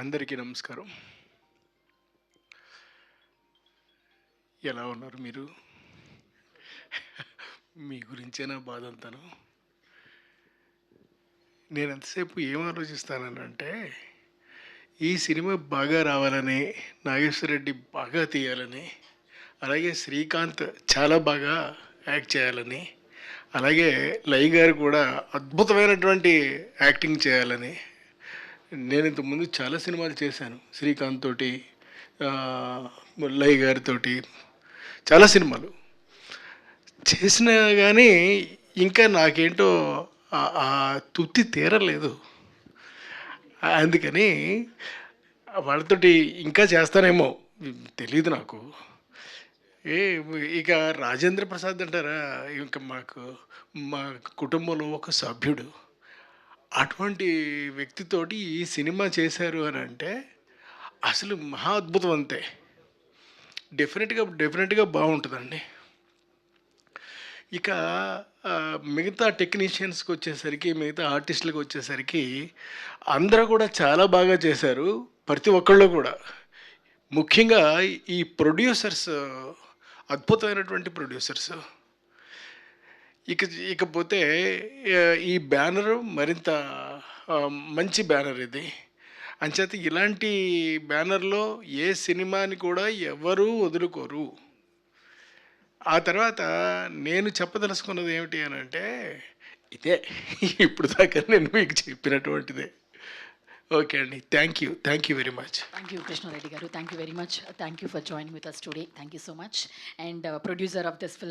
అందరికీ నమస్కారం. ఎలా ఉన్నారు మీరు? మీ గురించే నా బాధంతాను. నేను ఎంతసేపు ఏం ఆలోచిస్తాననంటే, ఈ సినిమా బాగా రావాలని, నాగేశ్వర రెడ్డి బాగా తీయాలని, అలాగే శ్రీకాంత్ చాలా బాగా యాక్ట్ చేయాలని, అలాగే లై గారు కూడా అద్భుతమైనటువంటి యాక్టింగ్ చేయాలని. నేను ఇంతకుముందు చాలా సినిమాలు చేశాను. శ్రీకాంత్ తోటి, లై గారితోటి చాలా సినిమాలు చేసినా కానీ ఇంకా నాకేంటో ఆ తృప్తి తీరలేదు. అందుకని వాళ్ళతోటి ఇంకా చేస్తానేమో తెలీదు నాకు. ఏ ఇక రాజేంద్ర ప్రసాద్ అంటారా, ఇంకా మా కుటుంబంలో ఒక సభ్యుడు. అటువంటి వ్యక్తితోటి ఈ సినిమా చేశారు అని అంటే అసలు మహా అద్భుతం అంతే. డెఫినెట్గా బాగుంటుందండి. ఇక మిగతా టెక్నీషియన్స్కి వచ్చేసరికి, మిగతా ఆర్టిస్టులకు వచ్చేసరికి అందరూ కూడా చాలా బాగా చేశారు. ప్రతి ఒక్కళ్ళు కూడా. ముఖ్యంగా ఈ ప్రొడ్యూసర్స్ అద్భుతమైనటువంటి ప్రొడ్యూసర్స్. ఇక ఇకపోతే ఈ బ్యానరు మరింత మంచి బ్యానర్ ఇది. అంచేత ఇలాంటి బ్యానర్‌లో ఏ సినిమాని కూడా ఎవ్వరూ వదులుకోరు. ఆ తర్వాత నేను చెప్పదలుచుకున్నది ఏమిటి అనంటే, ఇదే ఇప్పుడు దాకా నేను మీకు చెప్పినటువంటిదే. ఓకే అండి. Thank you very much. Thank you, Krishnareddy garu. Thank you very much. Thank you for joining with us today. Thank you so much. And producer of this film,